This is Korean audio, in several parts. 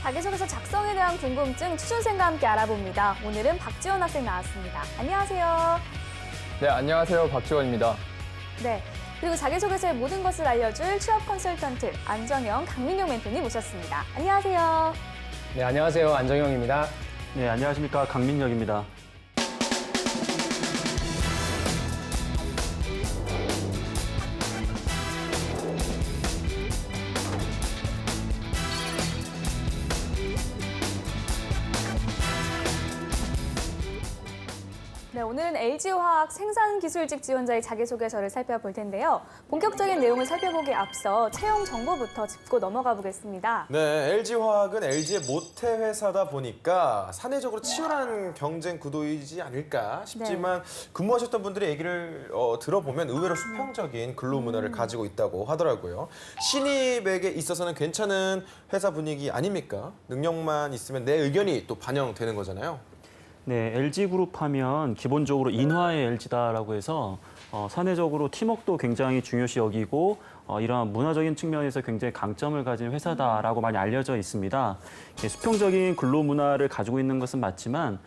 자기소개서 작성에 대한 궁금증 취준생과 함께 알아봅니다. 오늘은 박지원 학생 나왔습니다. 안녕하세요. 네, 안녕하세요. 박지원입니다. 네, 그리고 자기소개서의 모든 것을 알려줄 취업 컨설턴트 안정영, 강민경 멘토님 모셨습니다. 안녕하세요. 네, 안녕하세요. 안정영입니다. 네, 안녕하십니까. 강민혁입니다. 네, 오늘은 LG화학 생산기술직 지원자의 자기소개서를 살펴볼 텐데요. 본격적인 내용을 살펴보기에 앞서 채용 정보부터 짚고 넘어가 보겠습니다. 네, LG화학은 LG의 모태 회사다 보니까 사내적으로 치열한 경쟁 구도이지 않을까 싶지만 근무하셨던 분들의 얘기를 들어보면 의외로 수평적인 근로 문화를 가지고 있다고 하더라고요. 신입에게 있어서는 괜찮은 회사 분위기 아닙니까? 능력만 있으면 내 의견이 또 반영되는 거잖아요. 네, LG그룹 하면 기본적으로 인화의 LG다라고 해서 사내적으로 팀워크도 굉장히 중요시 여기고 이러한 문화적인 측면에서 굉장히 강점을 가진 회사다라고 많이 알려져 있습니다. 수평적인 근로 문화를 가지고 있는 것은 맞지만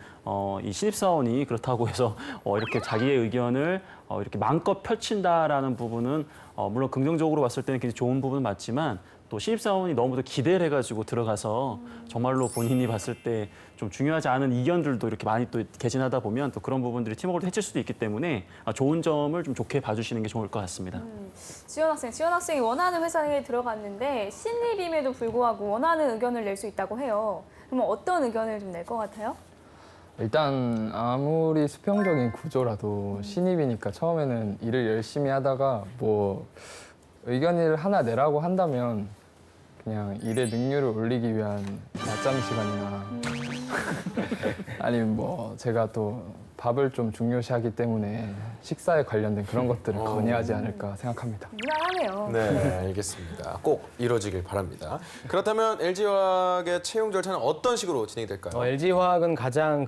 이 신입사원이 그렇다고 해서 이렇게 자기의 의견을 이렇게 마음껏 펼친다라는 부분은 물론 긍정적으로 봤을 때는 굉장히 좋은 부분은 맞지만 또 신입사원이 너무 기대를 해가지고 들어가서 정말로 본인이 봤을 때 좀 중요하지 않은 이견들도 이렇게 많이 또 개진하다 보면 또 그런 부분들이 팀워크를 해칠 수도 있기 때문에 좋은 점을 좀 좋게 봐주시는 게 좋을 것 같습니다. 지원 학생이 원하는 회사에 들어갔는데 신입임에도 불구하고 원하는 의견을 낼 수 있다고 해요. 그러면 어떤 의견을 좀 낼 것 같아요? 일단 아무리 수평적인 구조라도 신입이니까 처음에는 일을 열심히 하다가 뭐 의견을 하나 내라고 한다면 그냥 일의 능률을 올리기 위한 낮잠 시간이나 아니면 뭐 제가 또 밥을 좀 중요시하기 때문에 식사에 관련된 그런 것들을 건의하지 않을까 생각합니다. 무난하네요. 네, 알겠습니다. 꼭 이루어지길 바랍니다. 그렇다면 LG화학의 채용 절차는 어떤 식으로 진행될까요? LG화학은 가장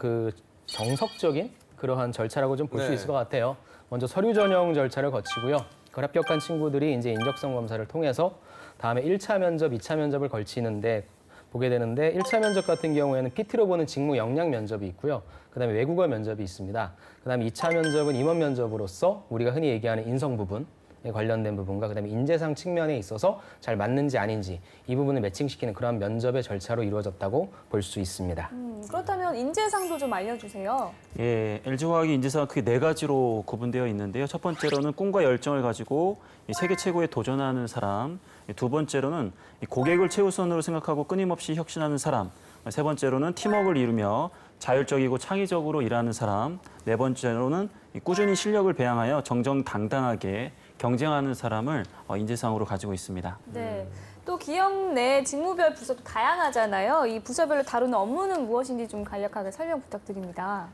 정석적인 그러한 절차라고 좀 볼 수 네. 있을 것 같아요. 먼저 서류 전형 절차를 거치고요. 그걸 합격한 친구들이 이제 인적성 검사를 통해서 다음에 1차 면접, 2차 면접을 걸치는데 보게 되는데 1차 면접 같은 경우에는 PT로 보는 직무 역량 면접이 있고요. 그다음에 외국어 면접이 있습니다. 그다음에 2차 면접은 임원 면접으로서 우리가 흔히 얘기하는 인성 부분에 관련된 부분과 그다음에 인재상 측면에 있어서 잘 맞는지 아닌지 이 부분을 매칭시키는 그런 면접의 절차로 이루어졌다고 볼 수 있습니다. 그렇다면 인재상도 좀 알려주세요. 예, LG화학이 인재사가 크게 4가지로 구분되어 있는데요. 첫 번째로는 꿈과 열정을 가지고 이 세계 최고에 도전하는 사람, 두 번째로는 이 고객을 최우선으로 생각하고 끊임없이 혁신하는 사람, 세 번째로는 팀워크를 이루며 자율적이고 창의적으로 일하는 사람, 네 번째로는 이 꾸준히 실력을 배양하여 정정당당하게 경쟁하는 사람을 인재상으로 가지고 있습니다. 네. 또 기업 내 직무별 부서도 다양하잖아요. 이 부서별로 다루는 업무는 무엇인지 좀 간략하게 설명 부탁드립니다.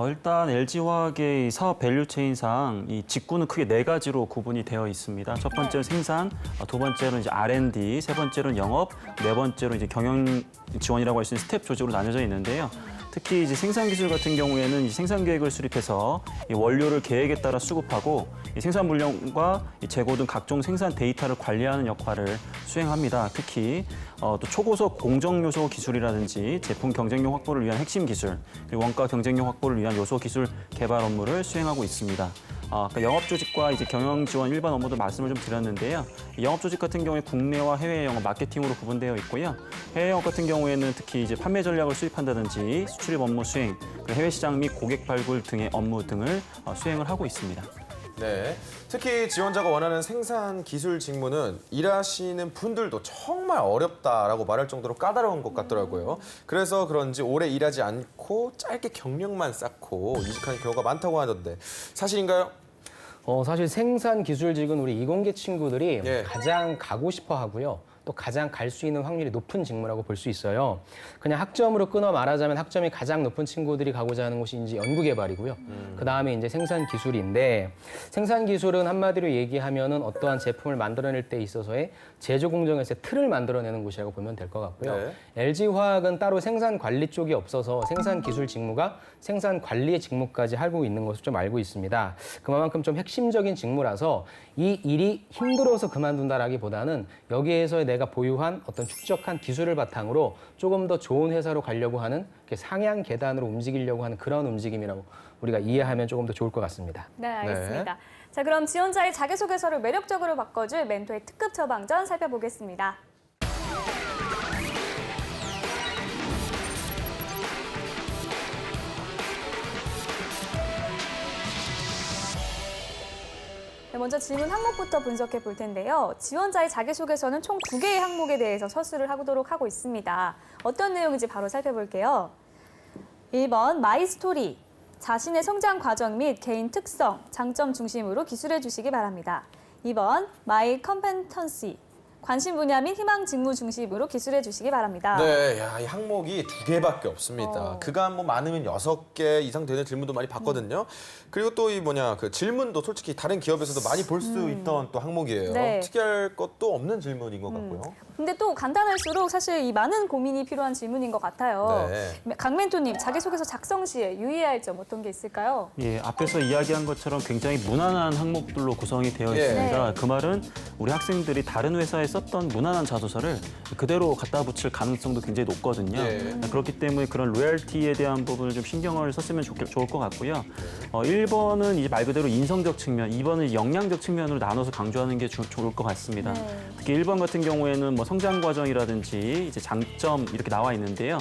일단 LG화학의 이 사업 밸류체인상 이 직구는 크게 4가지로 구분이 되어 있습니다. 첫 번째는 생산, 두 번째로는 이제 R&D, 세 번째로는 영업, 네 번째로 이제 경영 지원이라고 할 수 있는 스텝 조직으로 나눠져 있는데요. 특히 이제 생산 기술 같은 경우에는 이 생산 계획을 수립해서 이 원료를 계획에 따라 수급하고 이 생산 물량과 이 재고 등 각종 생산 데이터를 관리하는 역할을 수행합니다. 특히 또 초고속 공정 요소 기술이라든지 제품 경쟁력 확보를 위한 핵심 기술, 그리고 원가 경쟁력 확보를 위한 요소 기술 개발 업무를 수행하고 있습니다. 아까 영업 조직과 이제 경영 지원 일반 업무도 말씀을 좀 드렸는데요. 영업 조직 같은 경우에 국내와 해외 영업 마케팅으로 구분되어 있고요. 해외 영업 같은 경우에는 특히 이제 판매 전략을 수립한다든지 수출입 업무 수행, 해외 시장 및 고객 발굴 등의 업무 등을 수행을 하고 있습니다. 네, 특히 지원자가 원하는 생산 기술 직무는 일하시는 분들도 정말 어렵다라고 말할 정도로 까다로운 것 같더라고요. 그래서 그런지 오래 일하지 않고 짧게 경력만 쌓고 이직하는 경우가 많다고 하던데 사실인가요? 사실 생산 기술직은 우리 이공계 친구들이 예. 가장 가고 싶어 하고요. 또 가장 갈 수 있는 확률이 높은 직무라고 볼 수 있어요. 그냥 학점으로 끊어 말하자면 학점이 가장 높은 친구들이 가고자 하는 곳이 이제 연구개발이고요. 그다음에 이제 생산기술인데 생산기술은 한마디로 얘기하면은 어떠한 제품을 만들어낼 때 있어서의 제조 공정에서의 틀을 만들어내는 곳이라고 보면 될 것 같고요. 네. LG화학은 따로 생산관리 쪽이 없어서 생산기술 직무가 생산관리의 직무까지 하고 있는 것을 좀 알고 있습니다. 그만큼 좀 핵심적인 직무라서 이 일이 힘들어서 그만둔다라기보다는 여기에서 내가 내가 보유한 어떤 축적한 기술을 바탕으로 조금 더 좋은 회사로 가려고 하는 이렇게 상향 계단으로 움직이려고 하는 그런 움직임이라고 우리가 이해하면 조금 더 좋을 것 같습니다. 네, 알겠습니다. 자, 그럼 지원자의 자기소개서를 매력적으로 바꿔줄 멘토의 특급 처방전 살펴보겠습니다. 네, 먼저 질문 항목부터 분석해 볼 텐데요. 지원자의 자기소개서는 총 2개의 항목에 대해서 서술을 하도록 하고 있습니다. 어떤 내용인지 바로 살펴볼게요. 1번 마이 스토리. 자신의 성장 과정 및 개인 특성, 장점 중심으로 기술해 주시기 바랍니다. 2번 마이 컴페턴시. 관심 분야 및 희망 직무 중심으로 기술해 주시기 바랍니다. 네, 야, 이 항목이 2개밖에 없습니다. 그간 뭐 많으면 6개 이상 되는 질문도 많이 봤거든요. 그리고 또 이 그 질문도 솔직히 다른 기업에서도 많이 볼 수 있던 또 항목이에요. 네. 특이할 것도 없는 질문인 것 같고요. 근데 또 간단할수록 사실 이 많은 고민이 필요한 질문인 것 같아요. 네. 강 멘토님, 자기소개서 작성 시에 유의해야 할 점 어떤 게 있을까요? 예, 앞에서 이야기한 것처럼 굉장히 무난한 항목들로 구성이 되어 예. 있습니다. 네. 그 말은 우리 학생들이 다른 회사에 썼던 무난한 자소서를 그대로 갖다 붙일 가능성도 굉장히 높거든요. 예. 그렇기 때문에 그런 로열티에 대한 부분을 좀 신경을 썼으면 좋을 것 같고요. 1번은 이제 말 그대로 인성적 측면, 2번은 역량적 측면으로 나눠서 강조하는 게 좋을 것 같습니다. 네. 특히 1번 같은 경우에는 뭐 성장 과정이라든지 이제 장점 이렇게 나와 있는데요.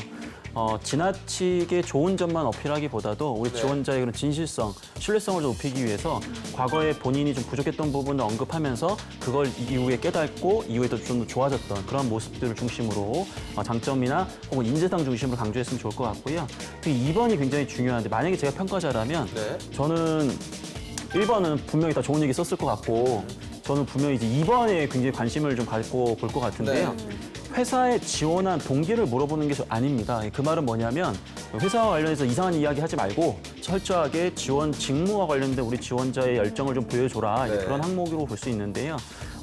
지나치게 좋은 점만 어필하기보다도 우리 네. 지원자의 그런 진실성, 신뢰성을 좀 높이기 위해서 과거에 본인이 좀 부족했던 부분을 언급하면서 그걸 이후에 깨닫고 이후에도 좀 더 좋아졌던 그런 모습들을 중심으로 장점이나 혹은 인재상 중심으로 강조했으면 좋을 것 같고요. 특히 2번이 굉장히 중요한데 만약에 제가 평가자라면 네. 저는 1번은 분명히 다 좋은 얘기 썼을 것 같고 저는 분명히 이제 2번에 굉장히 관심을 좀 갖고 볼 것 같은데요. 회사에 지원한 동기를 물어보는 게 아닙니다. 그 말은 뭐냐면 회사와 관련해서 이상한 이야기 하지 말고 철저하게 지원 직무와 관련된 우리 지원자의 열정을 좀 보여줘라. 네. 그런 항목으로 볼 수 있는데요.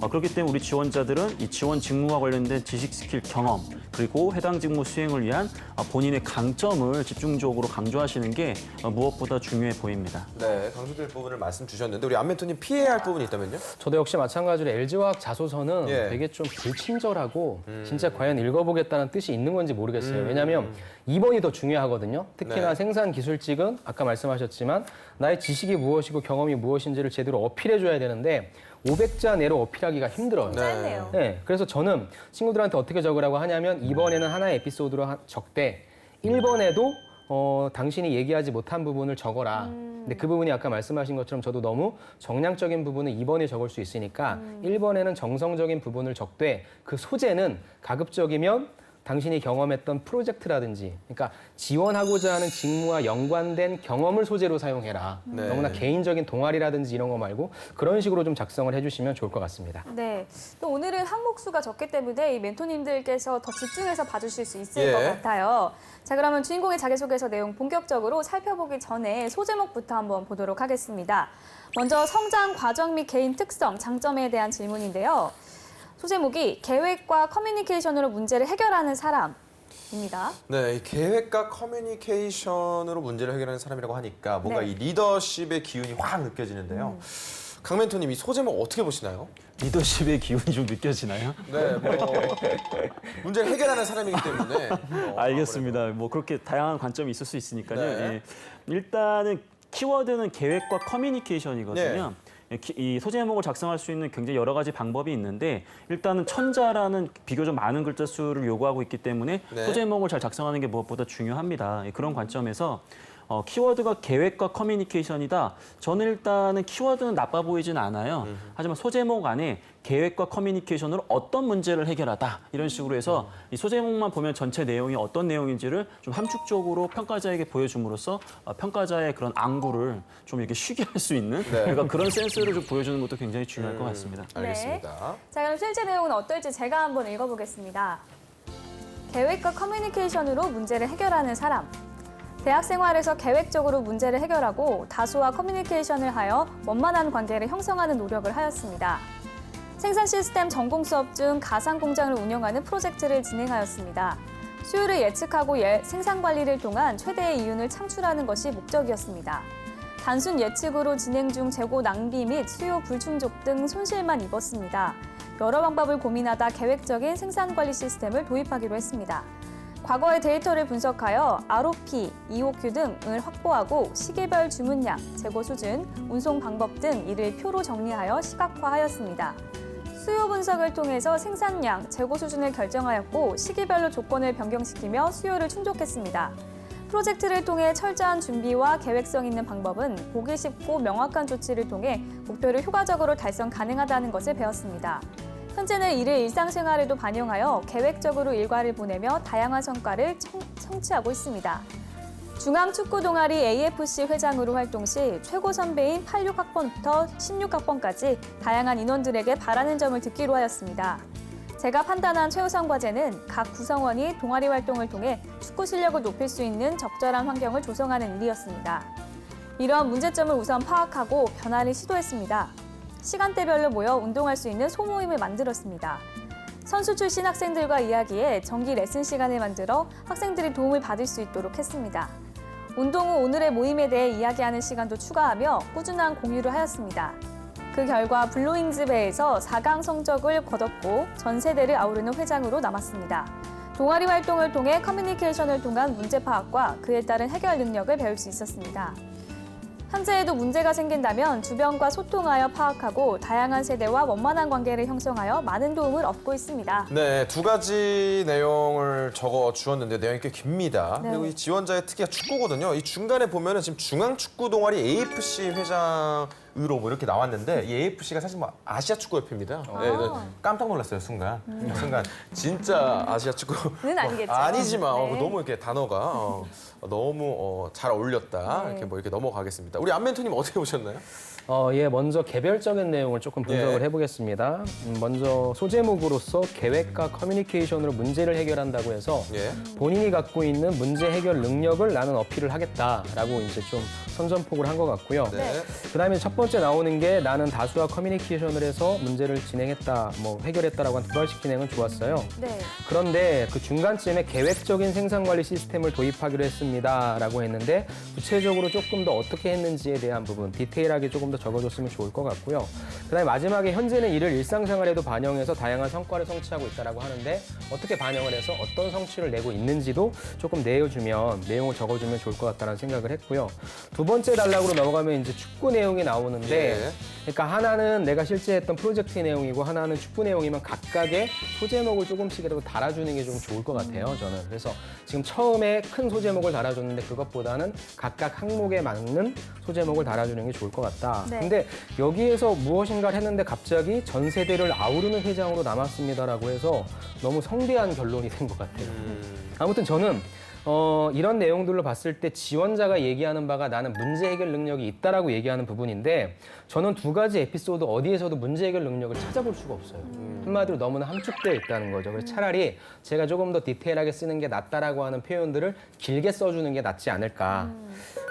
그렇기 때문에 우리 지원자들은 이 지원 직무와 관련된 지식, 스킬, 경험 그리고 해당 직무 수행을 위한 본인의 강점을 집중적으로 강조하시는 게 무엇보다 중요해 보입니다. 네, 강조될 부분을 말씀 주셨는데 우리 안 멘토님 피해야 할 부분이 있다면요? 저도 역시 마찬가지로 LG화학 자소서는 예. 되게 좀 불친절하고 진짜 과연 읽어보겠다는 뜻이 있는 건지 모르겠어요. 왜냐하면 2번이 더 중요하거든요. 특히나 네. 생산 기술직은 아까 말씀하셨지만 나의 지식이 무엇이고 경험이 무엇인지를 제대로 어필해줘야 되는데 500자 내로 어필하기가 힘들어요. 짧네요. 네, 그래서 저는 친구들한테 어떻게 적으라고 하냐면 2번에는 하나의 에피소드로 적되 1번에도 당신이 얘기하지 못한 부분을 적어라. 근데 그 부분이 아까 말씀하신 것처럼 저도 너무 정량적인 부분을 2번에 적을 수 있으니까 1번에는 정성적인 부분을 적되 그 소재는 가급적이면 당신이 경험했던 프로젝트라든지 그러니까 지원하고자 하는 직무와 연관된 경험을 소재로 사용해라. 네. 너무나 개인적인 동아리라든지 이런 거 말고 그런 식으로 좀 작성을 해주시면 좋을 것 같습니다. 네. 또 오늘은 항목 수가 적기 때문에 이 멘토님들께서 더 집중해서 봐주실 수 있을 예. 것 같아요. 자, 그러면 주인공의 자기소개서 내용 본격적으로 살펴보기 전에 소제목부터 한번 보도록 하겠습니다. 먼저 성장 과정 및 개인 특성, 장점에 대한 질문인데요. 소제목이 계획과 커뮤니케이션으로 문제를 해결하는 사람입니다. 네, 이 계획과 커뮤니케이션으로 문제를 해결하는 사람이라고 하니까 뭔가 네. 이 리더십의 기운이 확 느껴지는데요. 강 멘토님 이 소제목 어떻게 보시나요? 리더십의 기운이 좀 느껴지나요? 네, 문제를 해결하는 사람이기 때문에 알겠습니다. 뭐 그렇게 다양한 관점이 있을 수 있으니까요. 네. 예. 일단은 키워드는 계획과 커뮤니케이션이거든요. 이 소제목을 작성할 수 있는 굉장히 여러 가지 방법이 있는데 일단은 천자라는 비교적 많은 글자 수를 요구하고 있기 때문에 네. 소제목을 잘 작성하는 게 무엇보다 중요합니다. 그런 관점에서 키워드가 계획과 커뮤니케이션이다. 저는 일단은 키워드는 나빠 보이진 않아요. 하지만 소제목 안에 계획과 커뮤니케이션으로 어떤 문제를 해결하다. 이런 식으로 해서 이 소제목만 보면 전체 내용이 어떤 내용인지를 좀 함축적으로 평가자에게 보여줌으로써 평가자의 그런 앙구를 좀 이렇게 쉬게 할 수 있는 그러니까 그런 센스를 좀 보여주는 것도 굉장히 중요할 것 같습니다. 알겠습니다. 자, 그럼 실제 내용은 어떨지 제가 한번 읽어보겠습니다. 계획과 커뮤니케이션으로 문제를 해결하는 사람. 대학 생활에서 계획적으로 문제를 해결하고 다수와 커뮤니케이션을 하여 원만한 관계를 형성하는 노력을 하였습니다. 생산 시스템 전공 수업 중 가상 공장을 운영하는 프로젝트를 진행하였습니다. 수요를 예측하고 생산 관리를 통한 최대의 이윤을 창출하는 것이 목적이었습니다. 단순 예측으로 진행 중 재고 낭비 및 수요 불충족 등 손실만 입었습니다. 여러 방법을 고민하다 계획적인 생산 관리 시스템을 도입하기로 했습니다. 과거의 데이터를 분석하여 ROP, EOQ 등을 확보하고 시기별 주문량, 재고 수준, 운송 방법 등 이를 표로 정리하여 시각화하였습니다. 수요 분석을 통해서 생산량, 재고 수준을 결정하였고 시기별로 조건을 변경시키며 수요를 충족했습니다. 프로젝트를 통해 철저한 준비와 계획성 있는 방법은 보기 쉽고 명확한 조치를 통해 목표를 효과적으로 달성 가능하다는 것을 배웠습니다. 현재는 이를 일상생활에도 반영하여 계획적으로 일과를 보내며 다양한 성과를 성취하고 있습니다. 중앙축구동아리 AFC 회장으로 활동 시 최고 선배인 86학번부터 16학번까지 다양한 인원들에게 바라는 점을 듣기로 하였습니다. 제가 판단한 최우선 과제는 각 구성원이 동아리 활동을 통해 축구 실력을 높일 수 있는 적절한 환경을 조성하는 일이었습니다. 이런 문제점을 우선 파악하고 변화를 시도했습니다. 시간대별로 모여 운동할 수 있는 소모임을 만들었습니다. 선수 출신 학생들과 이야기해 정기 레슨 시간을 만들어 학생들이 도움을 받을 수 있도록 했습니다. 운동 후 오늘의 모임에 대해 이야기하는 시간도 추가하며 꾸준한 공유를 하였습니다. 그 결과 블루윙즈배에서 4강 성적을 거뒀고 전 세대를 아우르는 회장으로 남았습니다. 동아리 활동을 통해 커뮤니케이션을 통한 문제 파악과 그에 따른 해결 능력을 배울 수 있었습니다. 현재에도 문제가 생긴다면 주변과 소통하여 파악하고 다양한 세대와 원만한 관계를 형성하여 많은 도움을 얻고 있습니다. 네, 두 가지 내용을 적어 주었는데 내용이 꽤 깁니다. 네. 그리고 이 지원자의 특기가 축구거든요. 이 중간에 보면은 지금 중앙축구동아리 AFC 회장으로 뭐 이렇게 나왔는데 이 AFC가 사실 뭐 아시아 축구협회입니다. 네, 네, 깜짝 놀랐어요 순간. 순간 진짜 아시아 축구는 아니겠죠. 아니지만 네. 너무 이렇게 단어가 너무 잘 어울렸다. 네. 이렇게 뭐 이렇게 넘어가겠습니다. 우리 안멘토님 어떻게 보셨나요? 예, 먼저 개별적인 내용을 조금 분석을 예. 해보겠습니다. 먼저 소제목으로서 계획과 커뮤니케이션으로 문제를 해결한다고 해서 예. 본인이 갖고 있는 문제 해결 능력을 나는 어필을 하겠다라고 이제 좀 선전포고를 한 것 같고요. 네. 그다음에 첫 번째 나오는 게 나는 다수와 커뮤니케이션을 해서 문제를 진행했다, 뭐 해결했다라고 한 두 발씩 진행은 좋았어요. 네. 그런데 그 중간쯤에 계획적인 생산관리 시스템을 도입하기로 했습니다라고 했는데 구체적으로 조금 더 어떻게 했는지에 대한 부분, 디테일하게 조금 더 적어줬으면 좋을 것 같고요. 그다음에 마지막에 현재는 이를 일상생활에도 반영해서 다양한 성과를 성취하고 있다라고 하는데 어떻게 반영을 해서 어떤 성취를 내고 있는지도 조금 내어주면 내용을 적어주면 좋을 것 같다는 생각을 했고요. 두 번째 단락으로 넘어가면 이제 축구 내용이 나오는데 예. 그러니까 하나는 내가 실제 했던 프로젝트 내용이고 하나는 축구 내용이면 각각의 소제목을 조금씩이라도 달아주는 게 좀 좋을 것 같아요, 저는. 그래서 지금 처음에 큰 소제목을 달아줬는데 그것보다는 각각 항목에 맞는 소제목을 달아주는 게 좋을 것 같다. 네. 근데 여기에서 무엇인가를 했는데 갑자기 전 세대를 아우르는 회장으로 남았습니다라고 해서 너무 성대한 결론이 된 것 같아요. 아무튼 저는 이런 내용들로 봤을 때 지원자가 얘기하는 바가 나는 문제 해결 능력이 있다라고 얘기하는 부분인데 저는 두 가지 에피소드 어디에서도 문제 해결 능력을 찾아볼 수가 없어요. 한마디로 너무나 함축되어 있다는 거죠. 그래서 차라리 제가 조금 더 디테일하게 쓰는 게 낫다라고 하는 표현들을 길게 써주는 게 낫지 않을까.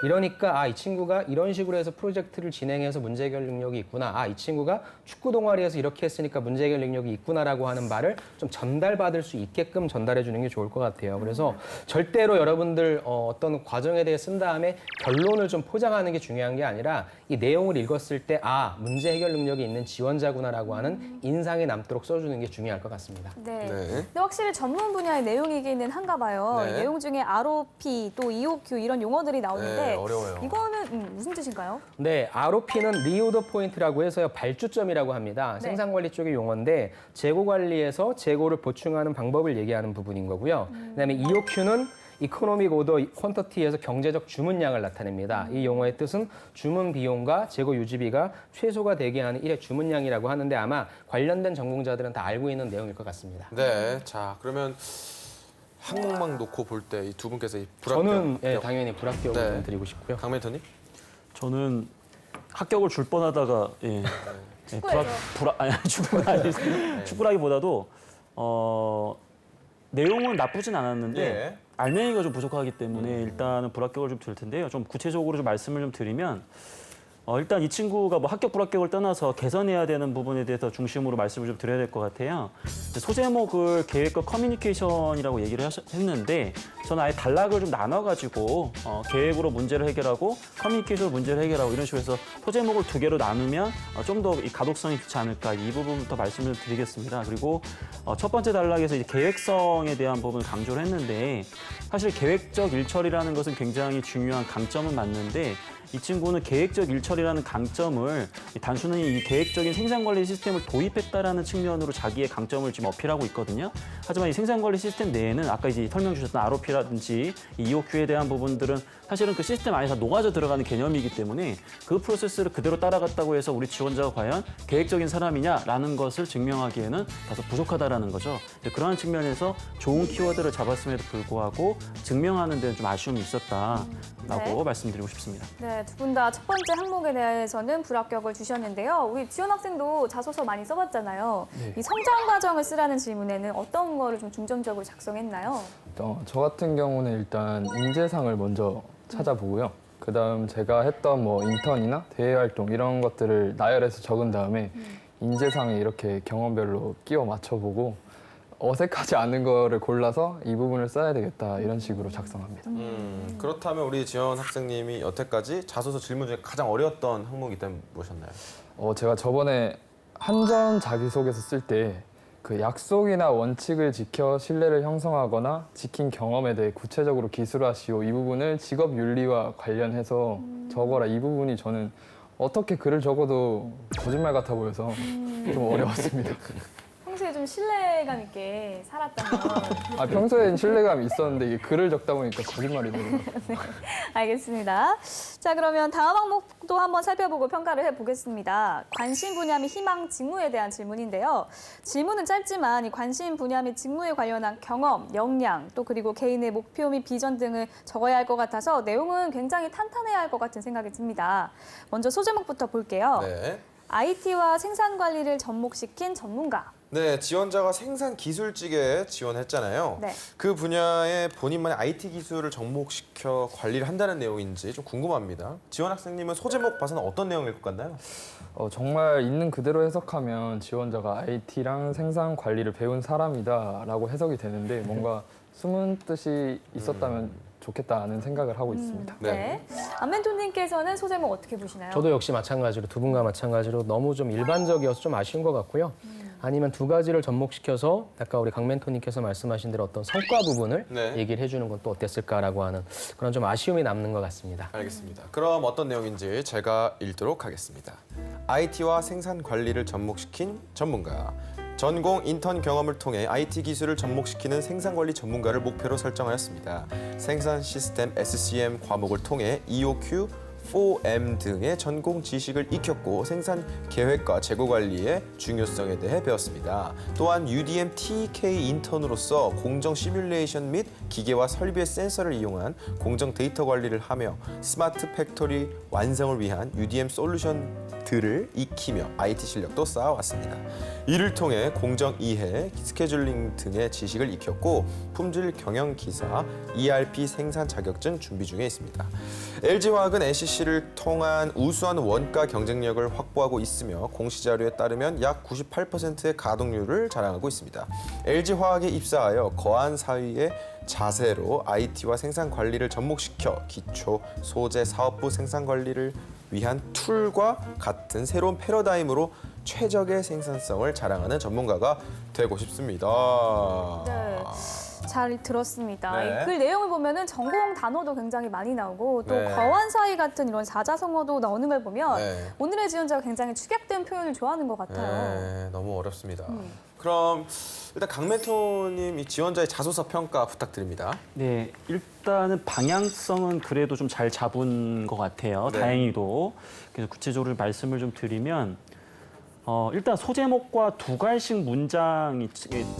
이러니까 이 친구가 이런 식으로 해서 프로젝트를 진행해서 문제 해결 능력이 있구나. 이 친구가 축구 동아리에서 이렇게 했으니까 문제 해결 능력이 있구나라고 하는 말을 좀 전달받을 수 있게끔 전달해 주는 게 좋을 것 같아요. 그래서 절대로 여러분들 어떤 과정에 대해 쓴 다음에 결론을 좀 포장하는 게 중요한 게 아니라 이 내용을 읽었을 때 문제 해결 능력이 있는 지원자구나라고 하는 인상이 남도록 써주는 게 중요할 것 같습니다. 네. 네. 근데 확실히 전문 분야의 내용이기는 한가 봐요. 네. 내용 중에 ROP, 또 EOQ 이런 용어들이 나오는데 네, 어려워요. 이거는 무슨 뜻인가요? 네, ROP는 리오더 포인트라고 해서요 발주점이라고 합니다. 네. 생산관리 쪽의 용어인데 재고 관리에서 재고를 보충하는 방법을 얘기하는 부분인 거고요. 그다음에 EOQ는 이코노믹 오더 퀀터티에서 경제적 주문량을 나타냅니다. 이 용어의 뜻은 주문 비용과 재고 유지비가 최소가 되게 하는 일의 주문량이라고 하는데 아마 관련된 전공자들은 다 알고 있는 내용일 것 같습니다. 네, 자 그러면 항목만 놓고 볼 때 이 두 분께서 이 불합격. 저는 당연히 불합격을 네. 좀 드리고 싶고요. 강멘토님? 저는 합격을 줄 뻔하다가 축구에서. 아니 축구라기보다도 내용은 나쁘진 않았는데 예. 알맹이가 좀 부족하기 때문에 일단은 불합격을 좀 드릴 텐데요. 좀 구체적으로 좀 말씀을 좀 드리면 일단 이 친구가 뭐 합격 불합격을 떠나서 개선해야 되는 부분에 대해서 중심으로 말씀을 좀 드려야 될 것 같아요. 소제목을 계획과 커뮤니케이션이라고 얘기를 했는데 저는 아예 단락을 좀 나눠가지고 계획으로 문제를 해결하고 커뮤니케이션으로 문제를 해결하고 이런 식으로 해서 소제목을 2개로 나누면 좀 더 이 가독성이 좋지 않을까 이 부분부터 말씀을 드리겠습니다. 그리고 첫 번째 단락에서 이제 계획성에 대한 부분을 강조를 했는데 사실 계획적 일처리라는 것은 굉장히 중요한 강점은 맞는데 이 친구는 계획적 일처리라는 강점을 단순히 이 계획적인 생산관리 시스템을 도입했다라는 측면으로 자기의 강점을 지금 어필하고 있거든요. 하지만 이 생산관리 시스템 내에는 아까 이제 설명 주셨던 ROP라든지 이 EOQ에 대한 부분들은 사실은 그 시스템 안에 다 녹아져 들어가는 개념이기 때문에 그 프로세스를 그대로 따라갔다고 해서 우리 지원자가 과연 계획적인 사람이냐라는 것을 증명하기에는 다소 부족하다라는 거죠. 그러한 측면에서 좋은 키워드를 잡았음에도 불구하고 증명하는 데는 좀 아쉬움이 있었다라고 네. 말씀드리고 싶습니다. 네, 두 분 다 첫 번째 항목에 대해서는 불합격을 주셨는데요. 우리 지원 학생도 자소서 많이 써봤잖아요. 네. 이 성장 과정을 쓰라는 질문에는 어떤 거를 좀 중점적으로 작성했나요? 저 같은 경우는 일단 인재상을 먼저 찾아보고요. 그다음 제가 했던 뭐 인턴이나 대외 활동 이런 것들을 나열해서 적은 다음에 인재상에 이렇게 경험별로 끼워 맞춰보고 어색하지 않은 거를 골라서 이 부분을 써야 되겠다 이런 식으로 작성합니다. 그렇다면 우리 지원 학생님이 여태까지 자소서 질문 중에 가장 어려웠던 항목이 있다면 무엇이었나요? 제가 저번에 한전 자기소개서 쓸 때 그 약속이나 원칙을 지켜 신뢰를 형성하거나 지킨 경험에 대해 구체적으로 기술하시오 이 부분을 직업 윤리와 관련해서 적어라 이 부분이 저는 어떻게 글을 적어도 거짓말 같아 보여서 좀 어려웠습니다. 평소에 좀 신뢰감 있게 살았다면. 평소엔 신뢰감이 있었는데 이게 글을 적다 보니까 거짓말이 되는 거예요. 알겠습니다. 자, 그러면 다음 항목도 한번 살펴보고 평가를 해보겠습니다. 관심 분야 및 희망 직무에 대한 질문인데요. 질문은 짧지만 이 관심 분야 및 직무에 관련한 경험, 역량, 또 그리고 개인의 목표 및 비전 등을 적어야 할 것 같아서 내용은 굉장히 탄탄해야 할 것 같은 생각이 듭니다. 먼저 소제목부터 볼게요. 네. IT와 생산 관리를 접목시킨 전문가. 네, 지원자가 생산 기술직에 지원했잖아요. 네. 그 분야에 본인만의 IT 기술을 접목시켜 관리를 한다는 내용인지 좀 궁금합니다. 지원 학생님은 소제목 봐서는 어떤 내용일 것 같나요? 정말 있는 그대로 해석하면 지원자가 IT랑 생산 관리를 배운 사람이다라고 해석이 되는데 뭔가 숨은 뜻이 있었다면 좋겠다는 생각을 하고 있습니다. 네. 안멘토님께서는 소제목 어떻게 보시나요? 저도 역시 마찬가지로 두 분과 마찬가지로 너무 좀 일반적이어서 좀 아쉬운 것 같고요. 아니면 두 가지를 접목시켜서 아까 우리 강 멘토님께서 말씀하신 대로 어떤 성과 부분을 네. 얘기를 해주는 건 또 어땠을까라고 하는 그런 좀 아쉬움이 남는 것 같습니다. 알겠습니다. 그럼 어떤 내용인지 제가 읽도록 하겠습니다. IT와 생산 관리를 접목시킨 전문가. 전공 인턴 경험을 통해 IT 기술을 접목시키는 생산관리 전문가를 목표로 설정하였습니다. 생산 시스템 SCM 과목을 통해 EOQ, 4M 등의 전공 지식을 익혔고 생산 계획과 재고 관리의 중요성에 대해 배웠습니다. 또한 UDM TK 인턴으로서 공정 시뮬레이션 및 기계와 설비의 센서를 이용한 공정 데이터 관리를 하며 스마트 팩토리 완성을 위한 UDM 솔루션들을 익히며 IT 실력도 쌓아왔습니다. 이를 통해 공정 이해, 스케줄링 등의 지식을 익혔고 품질 경영 기사, ERP 생산 자격증 준비 중에 있습니다. LG화학은 NCC를 통한 우수한 원가 경쟁력을 확보하고 있으며 공시자료에 따르면 약 98%의 가동률을 자랑하고 있습니다. LG화학에 입사하여 거한 사위의 자세로 IT와 생산 관리를 접목시켜 기초 소재 사업부 생산 관리를 위한 툴과 같은 새로운 패러다임으로 최적의 생산성을 자랑하는 전문가가 되고 싶습니다. 네. 잘 들었습니다. 네. 이 글 내용을 보면은 전공 단어도 굉장히 많이 나오고 또 네. 거완사이 같은 이런 사자성어도 나오는 걸 보면 네. 오늘의 지원자가 굉장히 축약된 표현을 좋아하는 것 같아요. 네, 너무 어렵습니다. 그럼 일단 강멘토님 이 지원자의 자소서 평가 부탁드립니다. 네, 일단은 방향성은 그래도 좀 잘 잡은 것 같아요. 네. 다행히도. 그래서 구체적으로 말씀을 좀 드리면 일단 소제목과 두 갈씩 문장이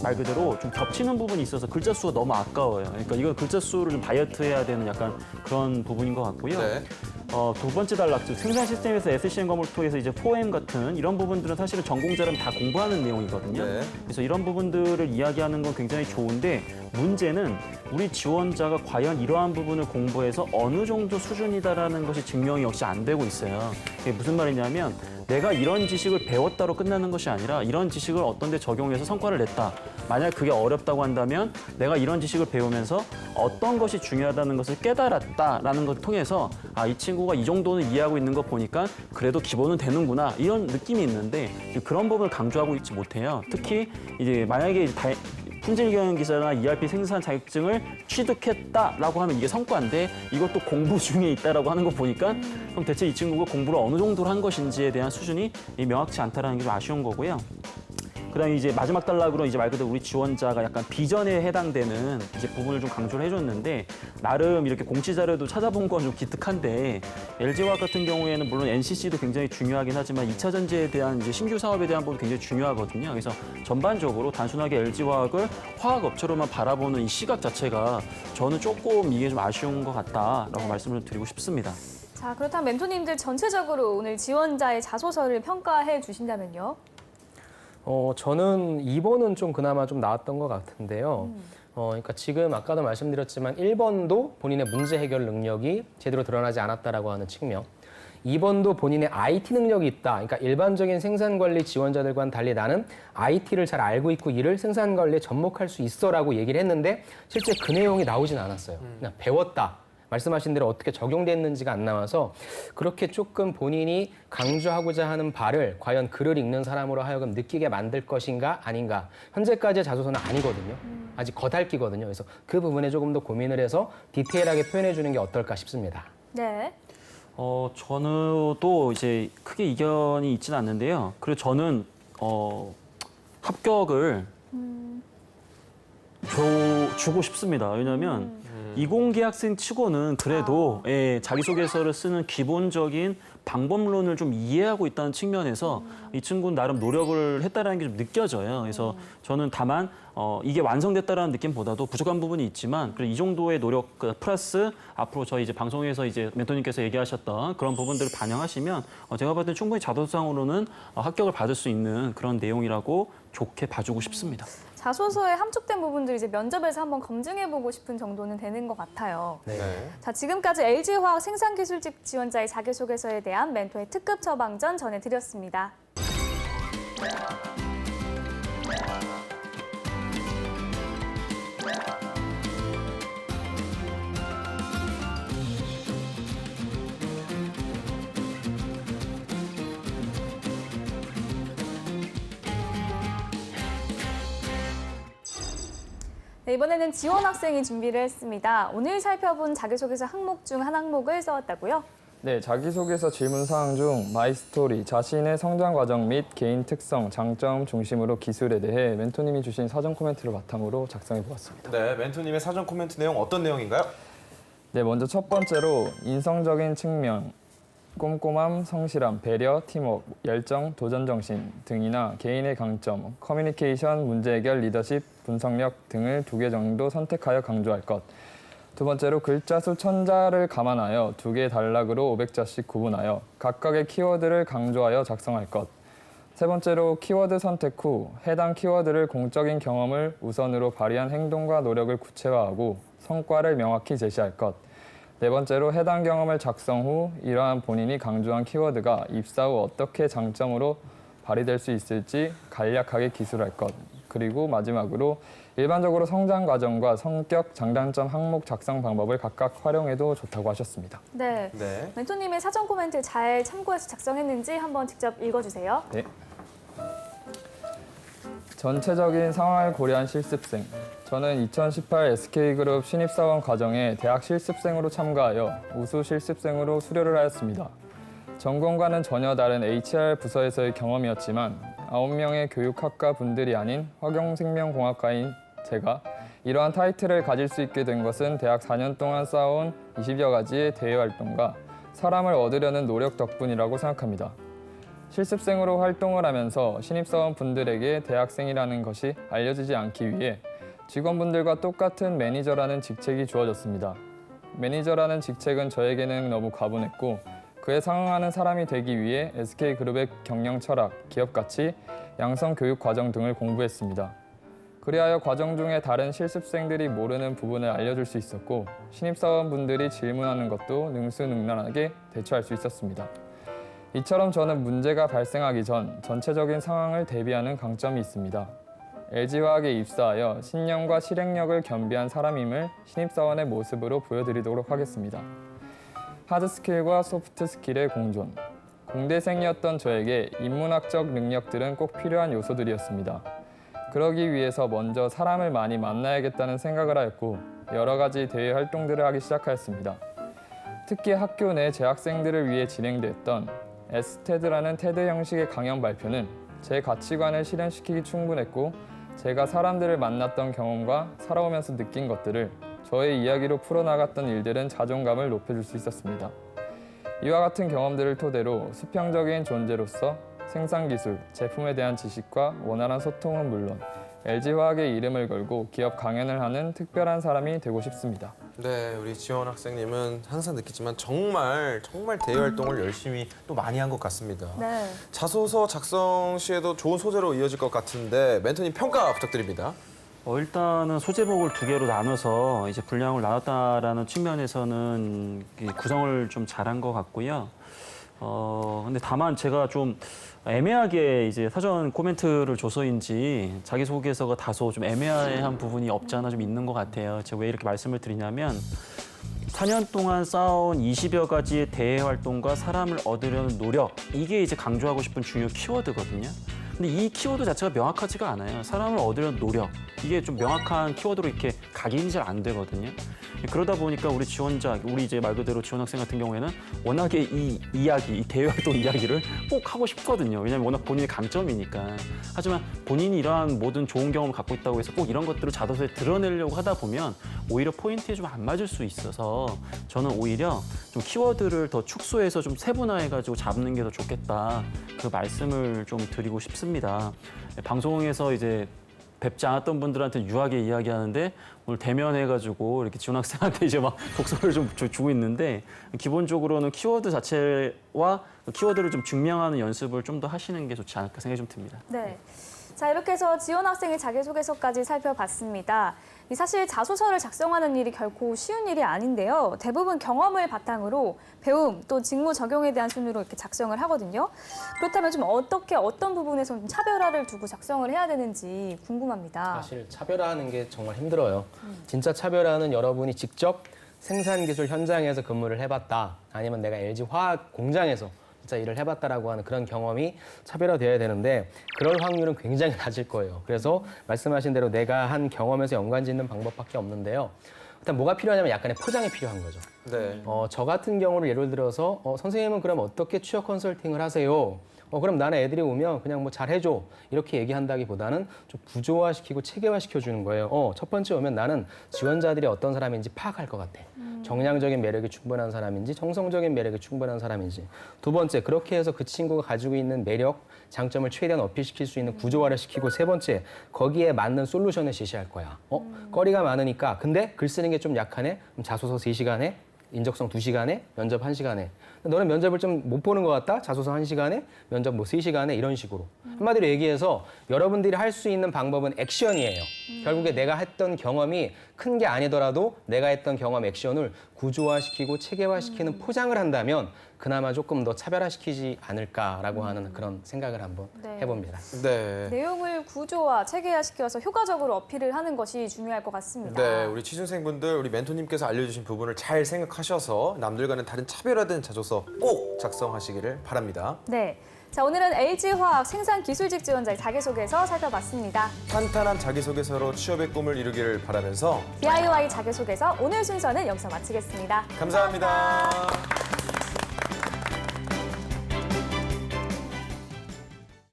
말 그대로 좀 겹치는 부분이 있어서 글자 수가 너무 아까워요. 그러니까 이건 글자 수를 좀 다이어트해야 되는 약간 그런 부분인 것 같고요. 네. 두 번째 단락, 즉 생산 시스템에서 SCM 과목을 통해서 이제 4M 같은 이런 부분들은 사실은 전공자라면 다 공부하는 내용이거든요. 네. 그래서 이런 부분들을 이야기하는 건 굉장히 좋은데 문제는 우리 지원자가 과연 이러한 부분을 공부해서 어느 정도 수준이다라는 것이 증명이 역시 안 되고 있어요. 그게 무슨 말이냐면 내가 이런 지식을 배웠다로 끝나는 것이 아니라 이런 지식을 어떤 데 적용해서 성과를 냈다. 만약 그게 어렵다고 한다면 내가 이런 지식을 배우면서 어떤 것이 중요하다는 것을 깨달았다라는 것을 통해서 아, 이 친구가 이 정도는 이해하고 있는 거 보니까 그래도 기본은 되는구나 이런 느낌이 있는데 그런 부분을 강조하고 있지 못해요. 특히 이제 만약에 품질 경영 기사나 ERP 생산 자격증을 취득했다라고 하면 이게 성과인데 이것도 공부 중에 있다라고 하는 거 보니까 그럼 대체 이 친구가 공부를 어느 정도로 한 것인지에 대한 수준이 명확치 않다라는 게 좀 아쉬운 거고요. 그다음에 이제 마지막 단락으로 이제 말 그대로 우리 지원자가 약간 비전에 해당되는 이제 부분을 좀 강조를 해줬는데 나름 이렇게 공시 자료도 찾아본 건 좀 기특한데 LG화학 같은 경우에는 물론 NCC도 굉장히 중요하긴 하지만 2차 전지에 대한 이제 신규 사업에 대한 부분이 굉장히 중요하거든요. 그래서 전반적으로 단순하게 LG화학을 화학 업체로만 바라보는 이 시각 자체가 저는 조금 이게 좀 아쉬운 것 같다라고 말씀을 드리고 싶습니다. 자, 그렇다면 멘토님들 전체적으로 오늘 지원자의 자소서를 평가해 주신다면요? 저는 2번은 좀 그나마 좀 나았던 것 같은데요. 그러니까 지금 아까도 말씀드렸지만 1번도 본인의 문제 해결 능력이 제대로 드러나지 않았다라고 하는 측면. 2번도 본인의 IT 능력이 있다. 그러니까 일반적인 생산관리 지원자들과는 달리 나는 IT를 잘 알고 있고 이를 생산관리에 접목할 수 있어라고 얘기를 했는데 실제 그 내용이 나오진 않았어요. 그냥 배웠다. 말씀하신 대로 어떻게 적용됐는지가 안 나와서 그렇게 조금 본인이 강조하고자 하는 바를 과연 글을 읽는 사람으로 하여금 느끼게 만들 것인가 아닌가. 현재까지의 자소서는 아니거든요. 아직 겉핥기거든요. 그래서 그 부분에 조금 더 고민을 해서 디테일하게 표현해 주는 게 어떨까 싶습니다. 네. 저는 또 이제 크게 이견이 있지는 않는데요. 그리고 저는 합격을 주고 싶습니다. 왜냐하면 이공계 학생 치고는 그래도 자기소개서를 쓰는 기본적인 방법론을 좀 이해하고 있다는 측면에서 이 친구는 나름 노력을 했다는 게 좀 느껴져요. 그래서 저는 다만 이게 완성됐다라는 느낌보다도 부족한 부분이 있지만 이 정도의 노력 플러스 앞으로 저희 이제 방송에서 이제 멘토님께서 얘기하셨던 그런 부분들을 반영하시면 제가 봤을 때 충분히 자소서상으로는 합격을 받을 수 있는 그런 내용이라고 좋게 봐주고 싶습니다. 자소서에 함축된 부분들 이제 면접에서 한번 검증해보고 싶은 정도는 되는 것 같아요. 네. 자, 지금까지 LG화학 생산기술직 지원자의 자기소개서에 대한 멘토의 특급 처방전 전해드렸습니다. 네, 이번에는 지원 학생이 준비를 했습니다. 오늘 살펴본 자기소개서 항목 중 한 항목을 써왔다고요? 네, 자기소개서 질문 사항 중 마이스토리, 자신의 성장 과정 및 개인 특성, 장점 중심으로 기술에 대해 멘토님이 주신 사전 코멘트를 바탕으로 작성해 보았습니다. 네, 멘토님의 사전 코멘트 내용 어떤 내용인가요? 네, 먼저 첫 번째로 인성적인 측면, 꼼꼼함, 성실함, 배려, 팀워크, 열정, 도전정신 등이나 개인의 강점, 커뮤니케이션, 문제 해결, 리더십, 분석력 등을 2개 정도 선택하여 강조할 것. 두 번째로 글자 수 1000자를 감안하여 2개 단락으로 500자씩 구분하여 각각의 키워드를 강조하여 작성할 것. 세 번째로 키워드 선택 후 해당 키워드를 공적인 경험을 우선으로 발휘한 행동과 노력을 구체화하고 성과를 명확히 제시할 것. 네 번째로 해당 경험을 작성 후 이러한 본인이 강조한 키워드가 입사 후 어떻게 장점으로 발휘될 수 있을지 간략하게 기술할 것. 그리고 마지막으로 일반적으로 성장 과정과 성격, 장단점 항목 작성 방법을 각각 활용해도 좋다고 하셨습니다. 네. 네. 멘토님의 사전 코멘트 잘 참고해서 작성했는지 한번 직접 읽어주세요. 네. 전체적인 상황을 고려한 실습생. 저는 2018 SK그룹 신입사원 과정에 대학 실습생으로 참가하여 우수 실습생으로 수료를 하였습니다. 전공과는 전혀 다른 HR 부서에서의 경험이었지만 9명의 교육학과 분들이 아닌 화경생명공학과인 제가 이러한 타이틀을 가질 수 있게 된 것은 대학 4년 동안 쌓아온 20여 가지의 대외 활동과 사람을 얻으려는 노력 덕분이라고 생각합니다. 실습생으로 활동을 하면서 신입사원 분들에게 대학생이라는 것이 알려지지 않기 위해 직원분들과 똑같은 매니저라는 직책이 주어졌습니다. 매니저라는 직책은 저에게는 너무 과분했고 그에 상응하는 사람이 되기 위해 SK그룹의 경영 철학, 기업 가치, 양성 교육 과정 등을 공부했습니다. 그리하여 과정 중에 다른 실습생들이 모르는 부분을 알려줄 수 있었고 신입사원분들이 질문하는 것도 능수능란하게 대처할 수 있었습니다. 이처럼 저는 문제가 발생하기 전 전체적인 상황을 대비하는 강점이 있습니다. LG화학에 입사하여 신념과 실행력을 겸비한 사람임을 신입사원의 모습으로 보여드리도록 하겠습니다. 하드스킬과 소프트스킬의 공존. 공대생이었던 저에게 인문학적 능력들은 꼭 필요한 요소들이었습니다. 그러기 위해서 먼저 사람을 많이 만나야겠다는 생각을 하였고 여러 가지 대외 활동들을 하기 시작하였습니다. 특히 학교 내 재학생들을 위해 진행됐던 에스테드라는 테드 형식의 강연 발표는 제 가치관을 실현시키기 충분했고 제가 사람들을 만났던 경험과 살아오면서 느낀 것들을 저의 이야기로 풀어나갔던 일들은 자존감을 높여줄 수 있었습니다. 이와 같은 경험들을 토대로 수평적인 존재로서 생산기술, 제품에 대한 지식과 원활한 소통은 물론 LG화학의 이름을 걸고 기업 강연을 하는 특별한 사람이 되고 싶습니다. 네, 우리 지원 학생님은 항상 느끼지만 정말 대외 활동을 열심히 또 많이 한 것 같습니다. 네. 자소서 작성 시에도 좋은 소재로 이어질 것 같은데 멘토님 평가 부탁드립니다. 일단은 소제목을 두 개로 나눠서 이제 분량을 나눴다라는 측면에서는 이 구성을 좀 잘한 것 같고요. 근데 다만 제가 좀 애매하게 이제 사전 코멘트를 줘서인지 자기소개서가 다소 좀 애매한 부분이 없지 않아 좀 있는 것 같아요. 제가 왜 이렇게 말씀을 드리냐면 4년 동안 쌓아온 20여 가지의 대외 활동과 사람을 얻으려는 노력, 이게 이제 강조하고 싶은 주요 키워드거든요. 근데 이 키워드 자체가 명확하지가 않아요. 사람을 얻으려는 노력, 이게 좀 명확한 키워드로 이렇게 각인이 잘 안 되거든요. 그러다 보니까 우리 지원자, 우리 이제 말 그대로 지원 학생 같은 경우에는 워낙에 이 이야기, 이 대외 활동 이야기를 꼭 하고 싶거든요. 왜냐하면 워낙 본인의 강점이니까. 하지만 본인이 이러한 모든 좋은 경험을 갖고 있다고 해서 꼭 이런 것들을 자소서에 드러내려고 하다 보면 오히려 포인트에 좀 안 맞을 수 있어서 저는 오히려 좀 키워드를 더 축소해서 좀 세분화해가지고 잡는 게 더 좋겠다. 그 말씀을 좀 드리고 싶습니다. 방송에서 이제 뵙지 않았던 분들한테 유하게 이야기하는데 오늘 대면해가지고 이렇게 지원 학생한테 이제 막 독서를 좀 주고 있는데 기본적으로는 키워드 자체와 키워드를 좀 증명하는 연습을 좀 더 하시는 게 좋지 않을까 생각이 좀 듭니다. 네. 자, 이렇게 해서 지원 학생의 자기소개서까지 살펴봤습니다. 사실 자소서를 작성하는 일이 결코 쉬운 일이 아닌데요. 대부분 경험을 바탕으로 배움 또 직무 적용에 대한 순으로 이렇게 작성을 하거든요. 그렇다면 좀 어떤 부분에서 좀 차별화를 두고 작성을 해야 되는지 궁금합니다. 사실 차별화하는 게 정말 힘들어요. 진짜 차별화는 여러분이 직접 생산기술 현장에서 근무를 해봤다. 아니면 내가 LG화학 공장에서 진짜 일을 해봤다라고 하는 그런 경험이 차별화되어야 되는데 그럴 확률은 굉장히 낮을 거예요. 그래서 말씀하신 대로 내가 한 경험에서 연관짓는 방법밖에 없는데요. 일단 뭐가 필요하냐면 약간의 포장이 필요한 거죠. 네. 저 같은 경우를 예를 들어서 선생님은 그럼 어떻게 취업 컨설팅을 하세요? 그럼 나는 애들이 오면 그냥 뭐 잘해줘 이렇게 얘기한다기보다는 좀 구조화시키고 체계화시켜주는 거예요. 첫 번째 오면 나는 지원자들이 어떤 사람인지 파악할 것 같아. 정량적인 매력이 충분한 사람인지 정성적인 매력이 충분한 사람인지. 두 번째, 그렇게 해서 그 친구가 가지고 있는 매력, 장점을 최대한 어필시킬 수 있는 구조화를 시키고 세 번째, 거기에 맞는 솔루션을 제시할 거야. 거리가 많으니까 근데 글 쓰는 게 좀 약하네? 그럼 자소서 3시간에 인적성 2시간에, 면접 1시간에. 너는 면접을 좀 못 보는 것 같다? 자소서 1시간에, 면접 뭐 3시간에 이런 식으로. 한마디로 얘기해서 여러분들이 할 수 있는 방법은 액션이에요. 결국에 내가 했던 경험이 큰 게 아니더라도 내가 했던 경험 액션을 구조화시키고 체계화시키는 포장을 한다면 그나마 조금 더 차별화시키지 않을까라고 하는 그런 생각을 한번 네. 해봅니다. 네. 내용을 구조화, 체계화시켜서 효과적으로 어필을 하는 것이 중요할 것 같습니다. 네, 우리 취준생분들, 우리 멘토님께서 알려주신 부분을 잘 생각하셔서 남들과는 다른 차별화된 자소서 꼭 작성하시기를 바랍니다. 네. 자, 오늘은 LG화학 생산기술직 지원자의 자기소개서 살펴봤습니다. 탄탄한 자기소개서로 취업의 꿈을 이루기를 바라면서 DIY 자기소개서 오늘 순서는 여기서 마치겠습니다. 감사합니다.